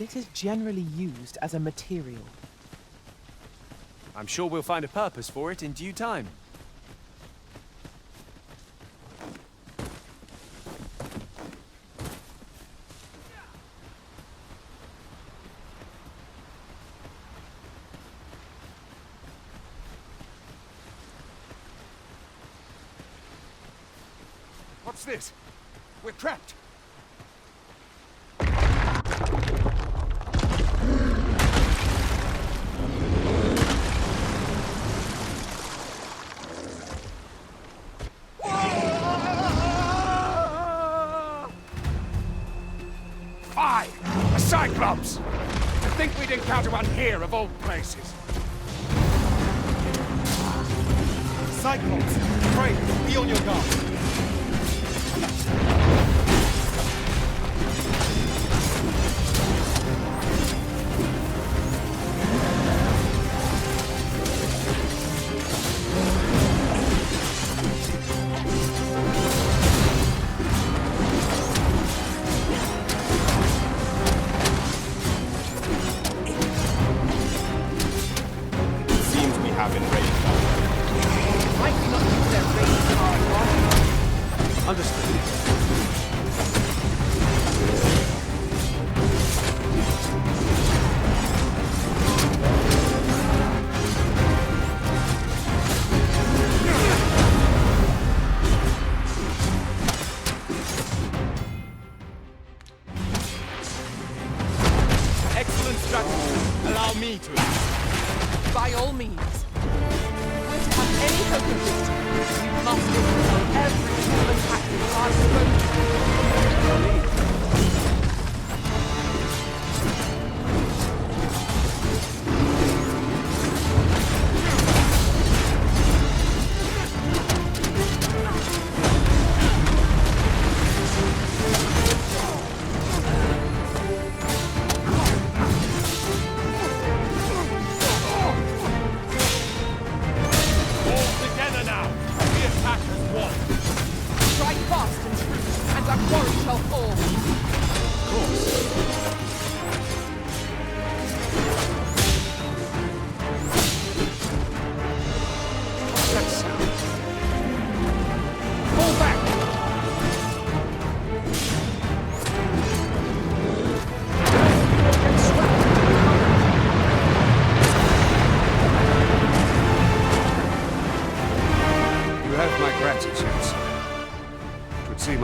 this is generally used as a material. I'm sure we'll find a purpose for it in due time. What's this? We're trapped. A Cyclops! To think we'd encounter one here of all places. Cyclops, pray, be on your guard. Allow me to. By all means. We're to have any hope of victory. You must overcome every single attack with our devotion.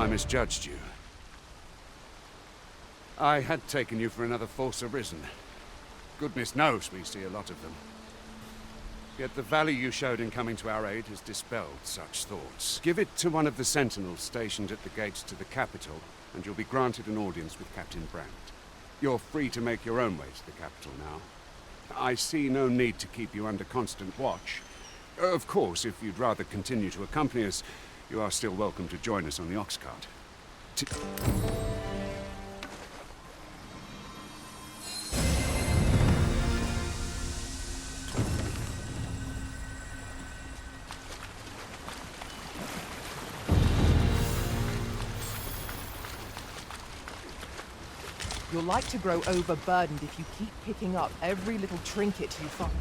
Misjudged you. I had taken you for another Force Arisen. Goodness knows we see a lot of them. Yet the value you showed in coming to our aid has dispelled such thoughts. Give it to one of the sentinels stationed at the gates to the capital, and you'll be granted an audience with Captain Brandt. You're free to make your own way to the capital now. I see no need to keep you under constant watch. Of course, if you'd rather continue to accompany us, you are still welcome to join us on the ox cart. You're like to grow overburdened if you keep picking up every little trinket you find.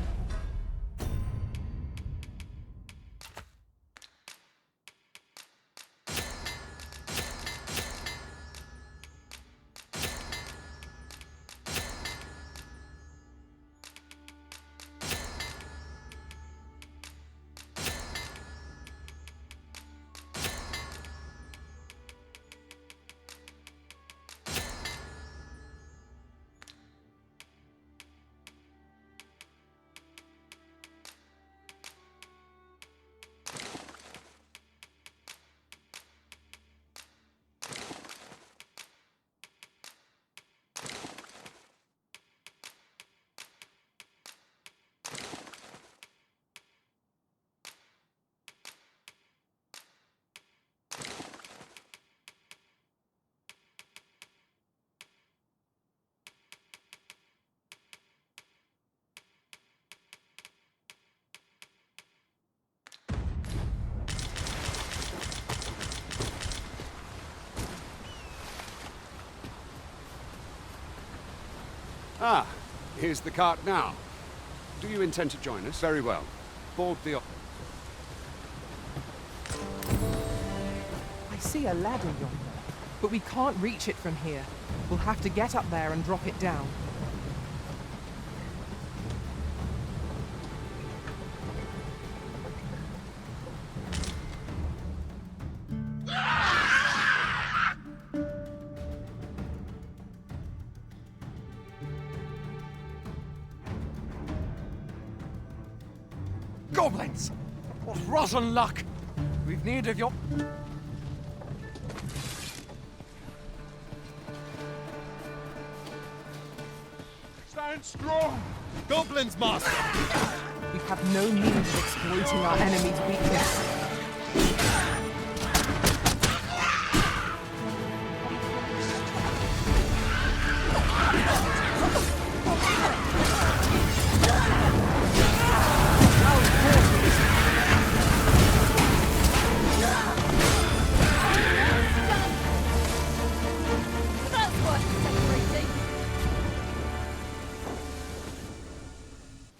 Ah, here's the cart now. Do you intend to join us? Very well. Board the... I see a ladder yonder, but we can't reach it from here. We'll have to get up there and drop it down. Goblins! What rotten luck! We've need of your... Stand strong! Goblins, master! We have no means of exploiting our enemy's weakness.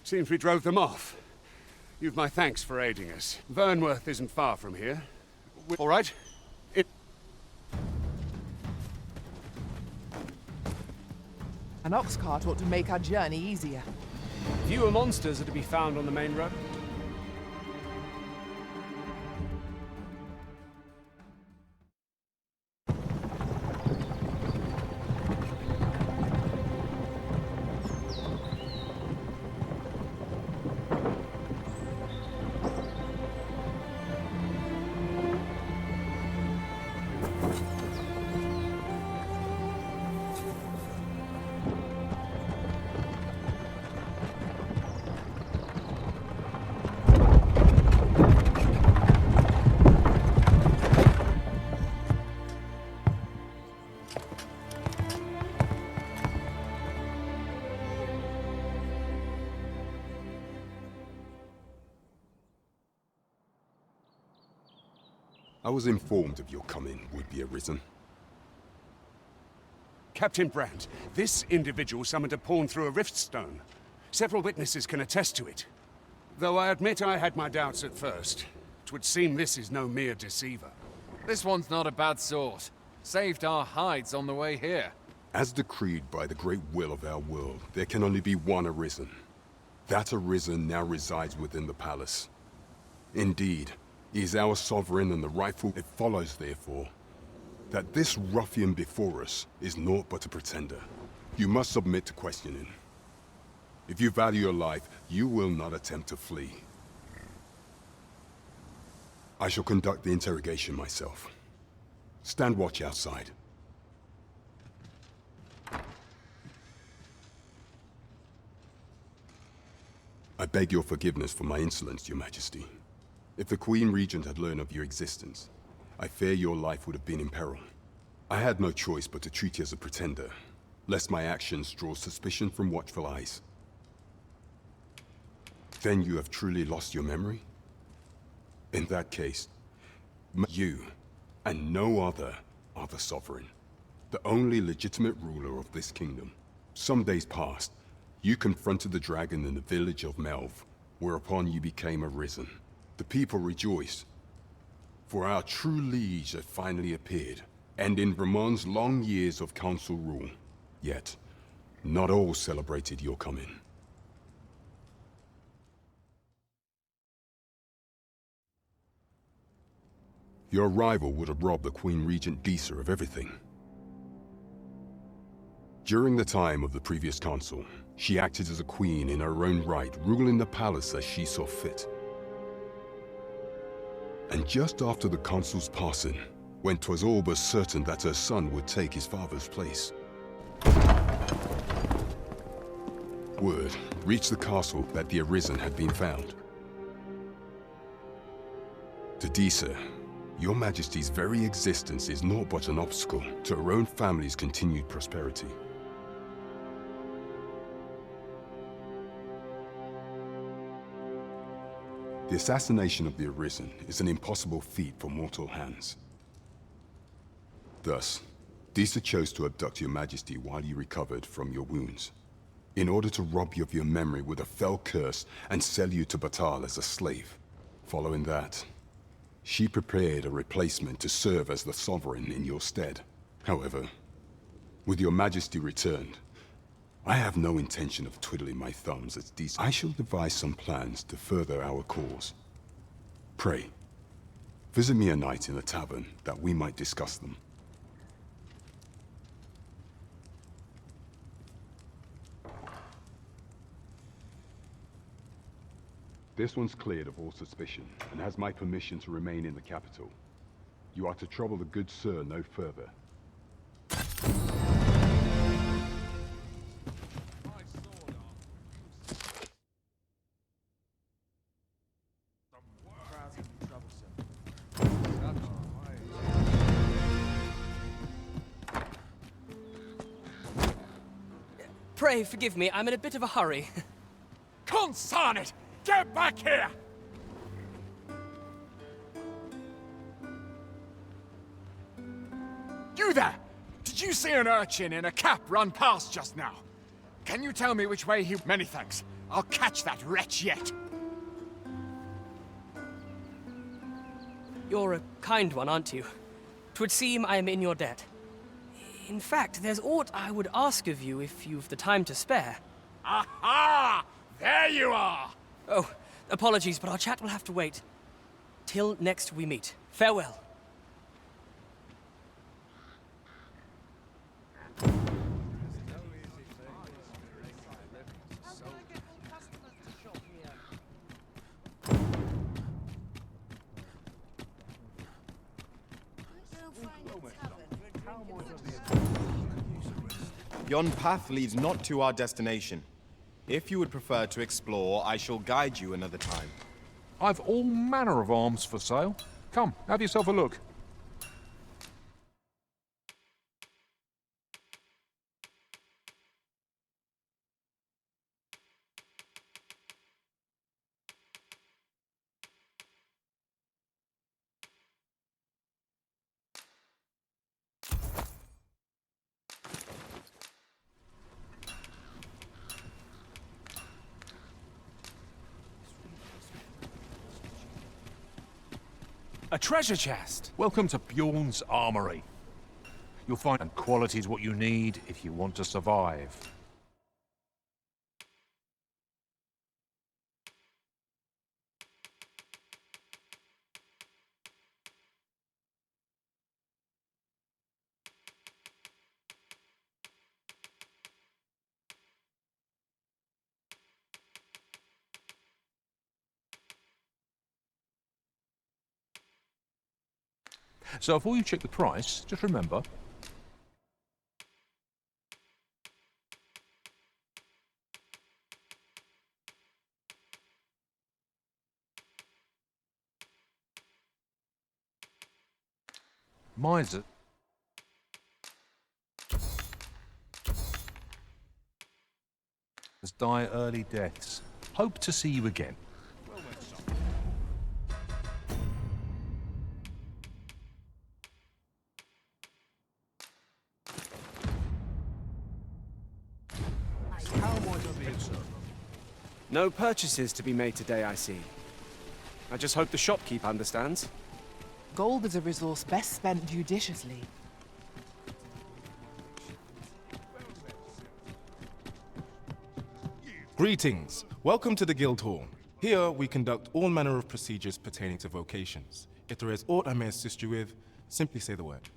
Seems we drove them off. You've my thanks for aiding us. Vernworth isn't far from here. All right? An ox cart ought to make our journey easier. Fewer monsters are to be found on the main road. I was informed of your coming would be arisen. Captain Brand, this individual summoned a pawn through a rift stone. Several witnesses can attest to it. Though I admit I had my doubts at first. 'Twould seem this is no mere deceiver. This one's not a bad sort. Saved our hides on the way here. As decreed by the great will of our world, there can only be one arisen. That arisen now resides within the palace. Indeed, he is our sovereign and the rightful. It follows, therefore, that this ruffian before us is naught but a pretender. You must submit to questioning. If you value your life, you will not attempt to flee. I shall conduct the interrogation myself. Stand watch outside. I beg your forgiveness for my insolence, Your Majesty. If the Queen Regent had learned of your existence, I fear your life would have been in peril. I had no choice but to treat you as a pretender, lest my actions draw suspicion from watchful eyes. Then you have truly lost your memory? In that case, you, and no other, are the sovereign, the only legitimate ruler of this kingdom. Some days past, you confronted the dragon in the village of Melv, whereupon you became arisen. The people rejoiced, for our true liege had finally appeared, and in Vermont's long years of council rule. Yet, not all celebrated your coming. Your arrival would have robbed the Queen Regent Disa of everything. During the time of the previous council, she acted as a queen in her own right, ruling the palace as she saw fit. And just after the consul's passing, when 'twas all but certain that her son would take his father's place, word reached the castle that the Arisen had been found. To Disa, your Majesty's very existence is naught but an obstacle to her own family's continued prosperity. The assassination of the Arisen is an impossible feat for mortal hands. Thus, Disa chose to abduct your Majesty while you recovered from your wounds. in order to rob you of your memory with a fell curse and sell you to Batal as a slave. Following that, she prepared a replacement to serve as the sovereign in your stead. However, with your majesty returned, I have no intention of twiddling my thumbs as these. I shall devise some plans to further our cause. Pray, visit me a night in a tavern that we might discuss them. This one's cleared of all suspicion and has my permission to remain in the capital. You are to trouble the good sir no further. Pray forgive me, I'm in a bit of a hurry. Consign it! Get back here! You there! Did you see an urchin in a cap run past just now? Can you tell me which way he... Many thanks. I'll catch that wretch yet. You're a kind one, aren't you? 'Twould seem I am in your debt. In fact, there's aught I would ask of you if you've the time to spare. Aha! There you are! Oh, apologies, but our chat will have to wait. Till next we meet. Farewell. Yon path leads not to our destination. If you would prefer to explore, I shall guide you another time. I've all manner of arms for sale. Come, have yourself a look. A treasure chest! Welcome to Bjorn's Armory. You'll find qualities what you need if you want to survive. So before you check the price, just remember... Miser... die early deaths. Hope to see you again. No purchases to be made today, I see. I just hope the shopkeep understands. Gold is a resource best spent judiciously. Greetings. Welcome to the Guild Hall. Here we conduct all manner of procedures pertaining to vocations. If there is aught I may assist you with, simply say the word.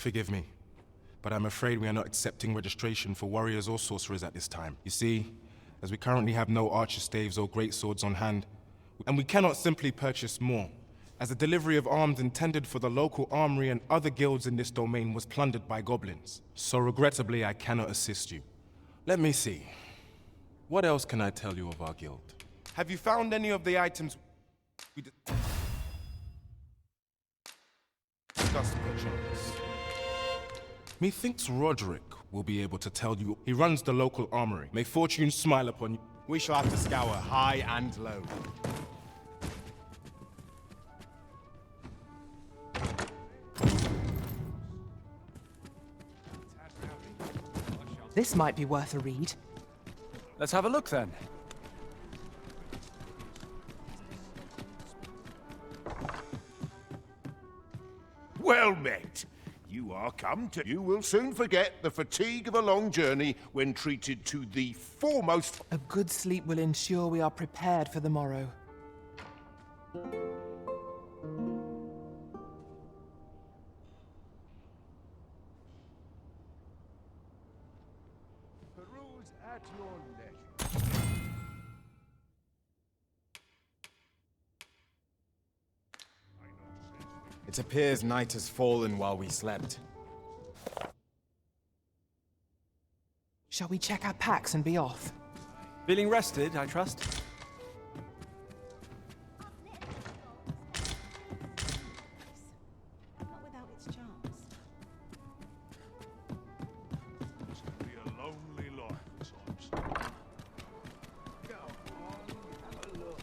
Forgive me, but I'm afraid we are not accepting registration for warriors or sorcerers at this time. You see, as we currently have no archer staves or great swords on hand, and we cannot simply purchase more, as the delivery of arms intended for the local armory and other guilds in this domain was plundered by goblins. So regrettably, I cannot assist you. Let me see. What else can I tell you of our guild? Have you found any of the items we discussed, perchance? Methinks Roderick will be able to tell you. He runs the local armory. May fortune smile upon you. We shall have to scour high and low. This might be worth a read. Let's have a look then. Well met. You are come to... You will soon forget the fatigue of a long journey when treated to the foremost... A good sleep will ensure we are prepared for the morrow. Peruse at your leisure. It appears night has fallen while we slept. Shall we check our packs and be off? Feeling rested, I trust? Not without its charms. It's going to be a lonely life at times. Go on, have a look.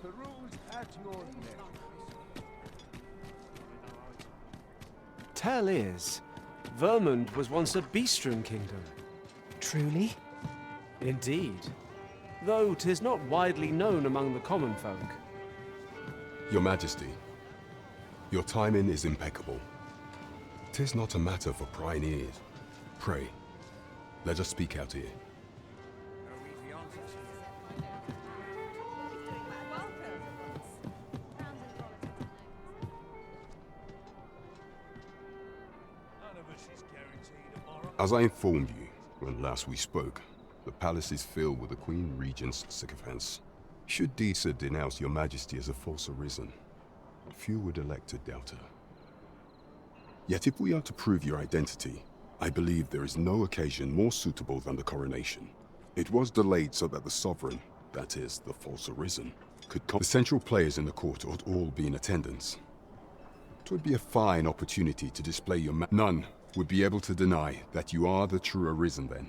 Peruse at your leisure. Tell is, Vermund was once a beastren kingdom. Truly? Indeed. Though 'tis not widely known among the common folk. Your Majesty, your timing is impeccable. 'Tis not a matter for prying ears. Pray, let us speak out here. As I informed you when last we spoke, the palace is filled with the Queen Regent's sycophants. Should Disa denounce your Majesty as a false arisen, few would elect to doubt her. Yet if we are to prove your identity, I believe there is no occasion more suitable than the coronation. It was delayed so that the sovereign, that is, the false arisen, could come. The central players in the court ought all be in attendance. It would be a fine opportunity to display your None would be able to deny that you are the true arisen then.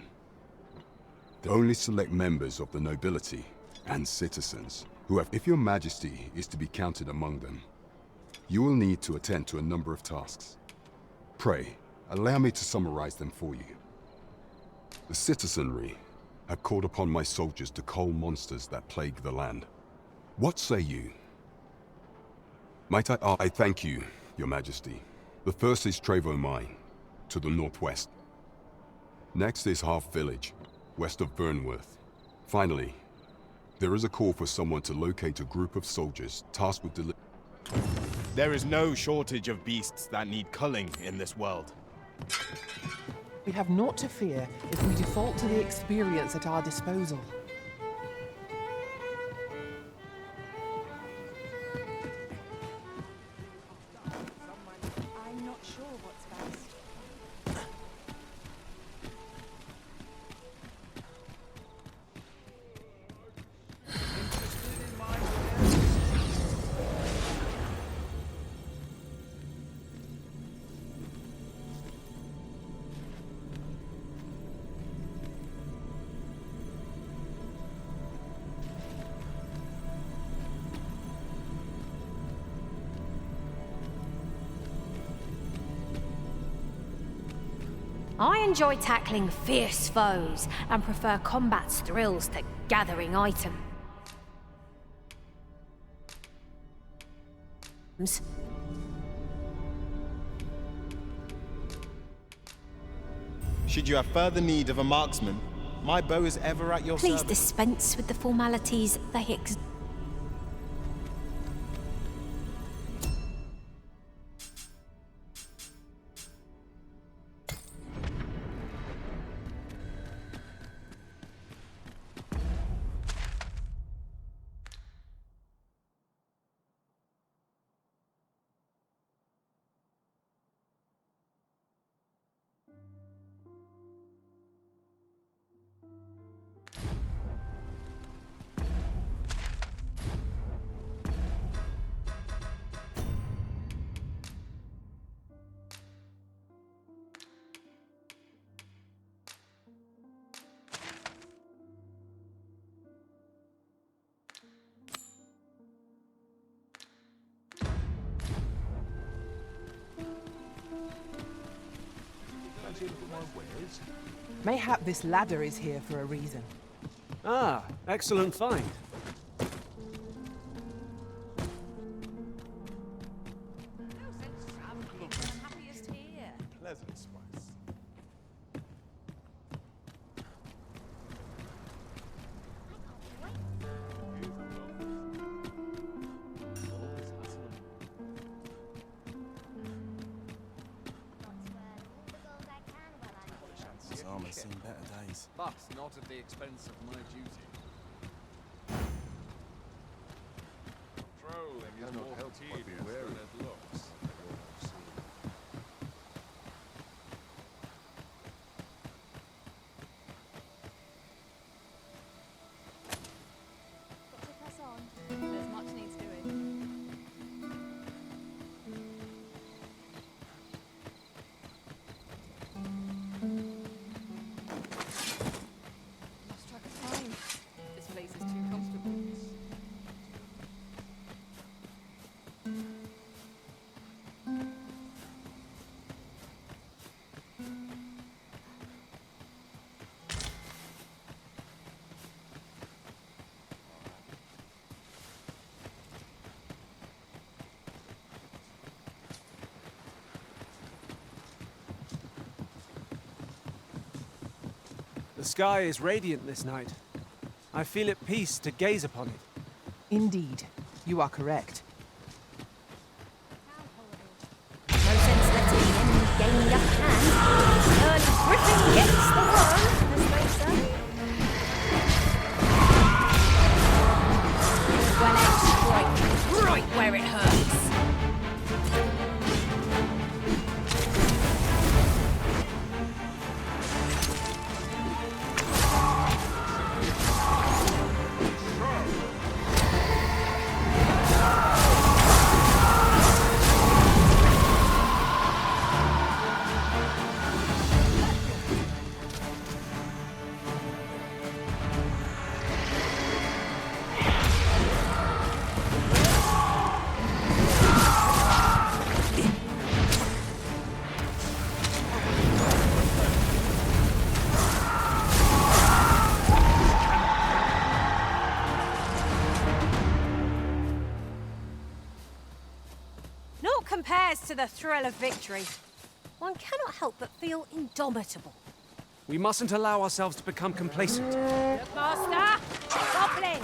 The only select members of the nobility and citizens who have... If your Majesty is to be counted among them, you will need to attend to a number of tasks. Pray, allow me to summarize them for you. The citizenry have called upon my soldiers to cull monsters that plague the land. What say you? Might I thank you, your Majesty. The first is Trevo Mine, to the northwest. Next is Half Village, west of Burnworth. Finally, there is a call for someone to locate a group of soldiers tasked with There is no shortage of beasts that need culling in this world. We have naught to fear if we default to the experience at our disposal. I'm not sure what's best. I enjoy tackling fierce foes and prefer combat's thrills to gathering items. Should you have further need of a marksman, My bow is ever at your Please service. dispense with the formalities. They Mayhap this ladder is here for a reason. Ah, excellent find. Pleasant spice. His armor's seen better days. But not at the expense of my duty. Trolling is more tedious than it looks. There's much needs doing. Lost track of time. This place is too comfortable. The sky is radiant this night. I feel at peace to gaze upon it. Indeed, you are correct. no sense letting the enemy gain the upper hand. Early griffin gets the worm, as they say. Well-edged strike, right where it hurts. Naught compares to the thrill of victory. One cannot help but feel indomitable. We mustn't allow ourselves to become complacent. Look, Master! Goblin!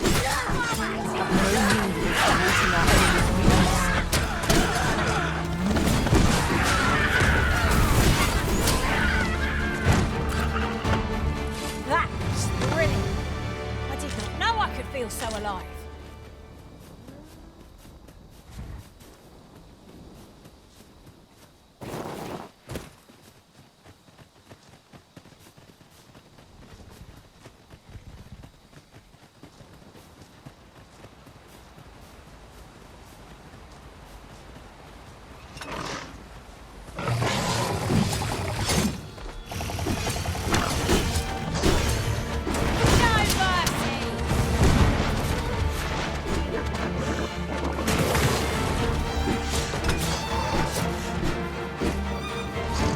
That was thrilling. I did not know I could feel so alive.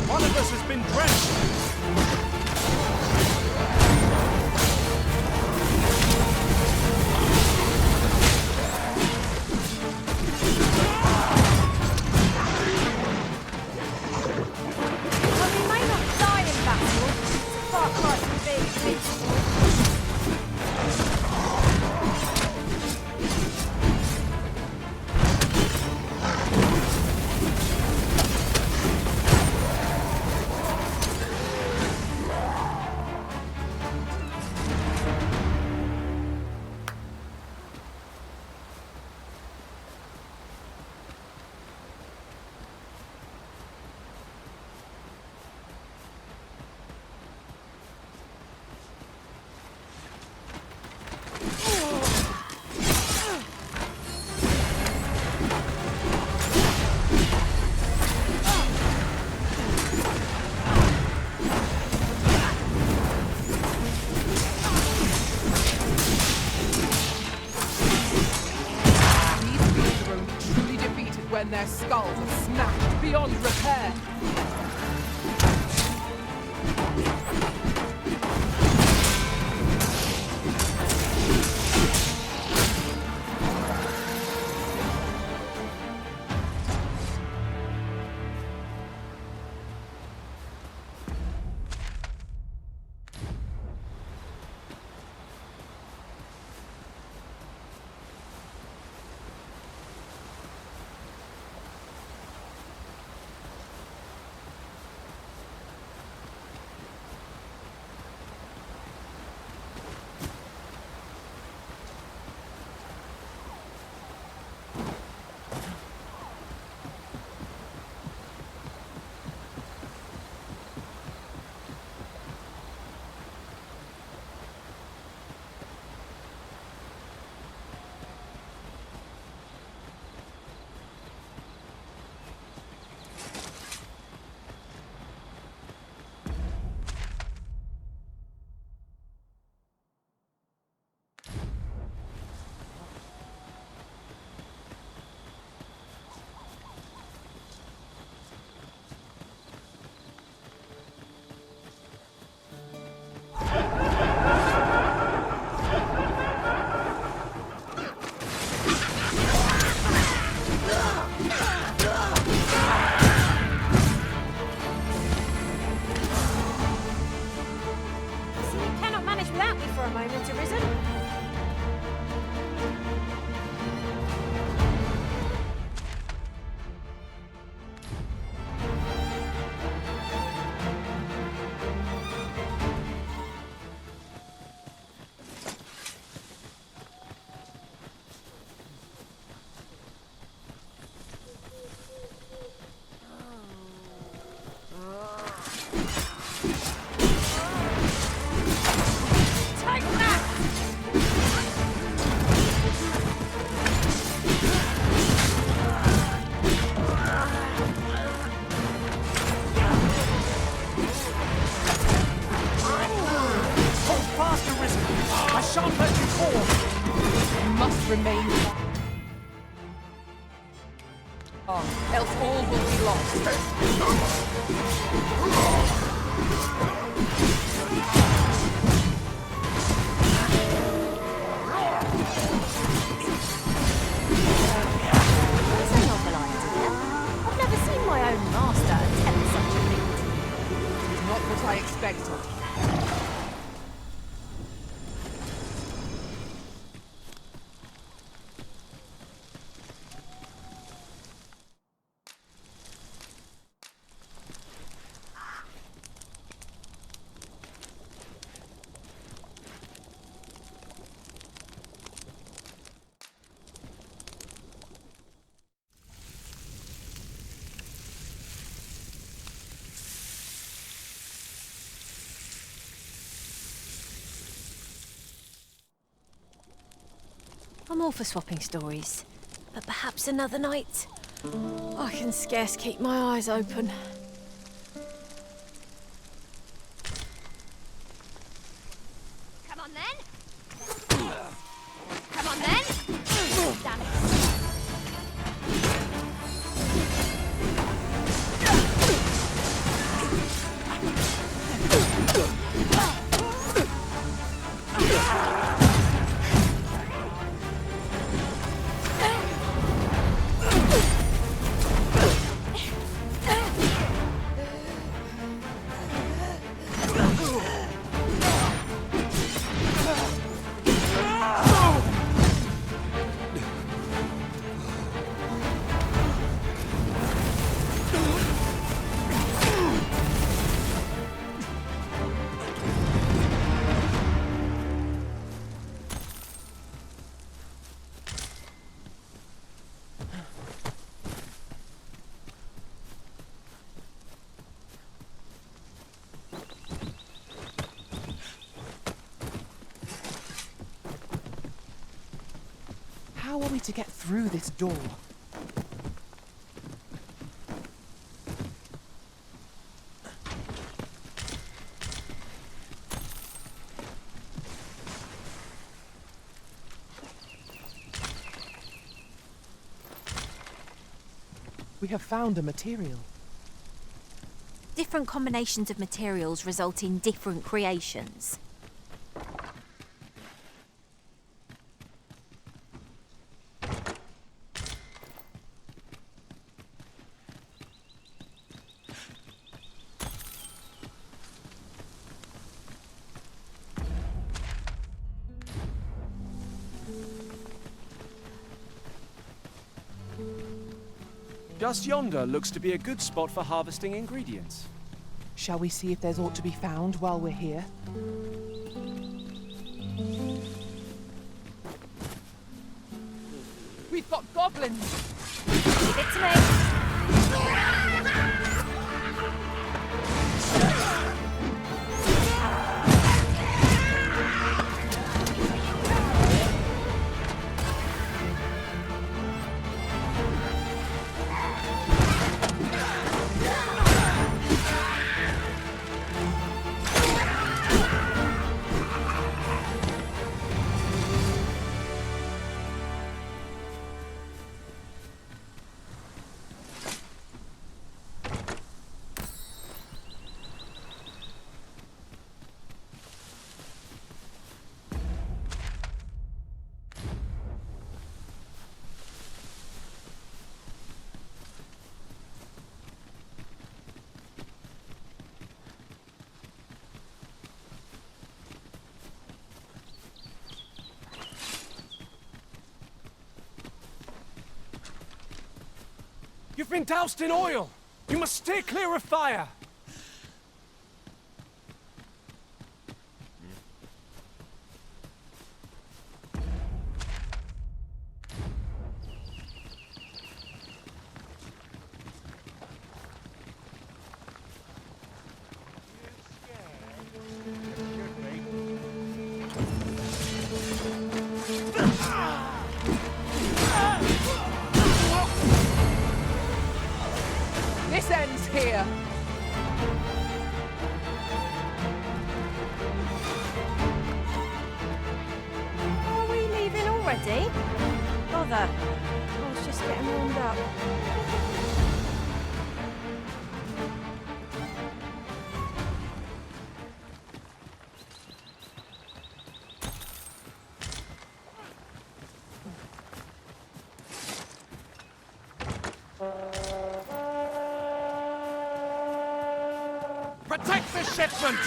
One of us has been drenched. Well, we may not die in battle. It's a far cry from being peaceful. Their skulls are smashed beyond repair. Remain else all will be lost. That's a novel idea. I've never seen my own master attempt such a feat. It's not what I expected. I'm all for swapping stories, but perhaps another night. I can scarce keep my eyes open. Come on then. Come on then. Damn it. How are we to get through this door? We have found a material. Different combinations of materials result in different creations. Just yonder looks to be a good spot for harvesting ingredients. Shall we see if there's aught to be found while we're here? We've got goblins! Leave it to me. You've been doused in oil! You must steer clear of fire! This ends here. Are we leaving already? Bother. I was just getting warmed up. Protect the shipment!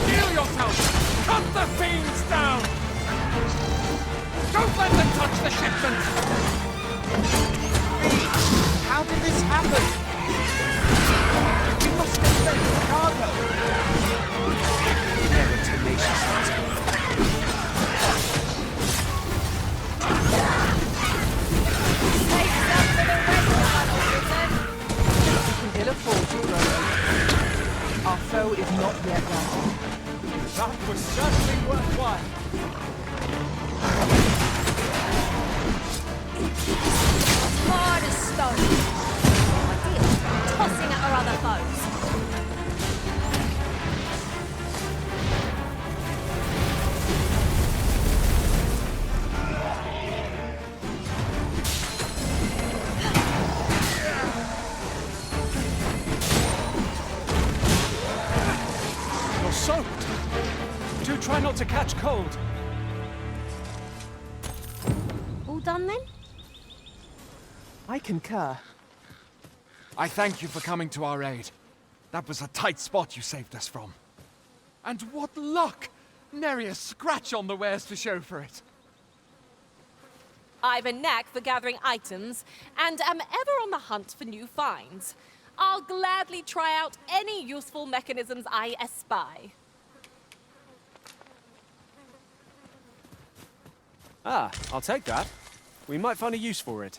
Steel yourself! Cut the fiends down! Don't let them touch the shipment! How did this happen? We must get back to the cargo. Never tenacious. Take some for the rest of us, We can ill afford to grow. Our foe is not yet gone. That was certainly worthwhile. hard as stone. Ideal. Tossing at our other foes. You're soaked. Do try not to catch cold. All done then? I concur. I thank you for coming to our aid. That was a tight spot you saved us from. And what luck! Nary a scratch on the wares to show for it. I've a knack for gathering items, and am ever on the hunt for new finds. I'll gladly try out any useful mechanisms I espy. Ah, I'll take that. We might find a use for it.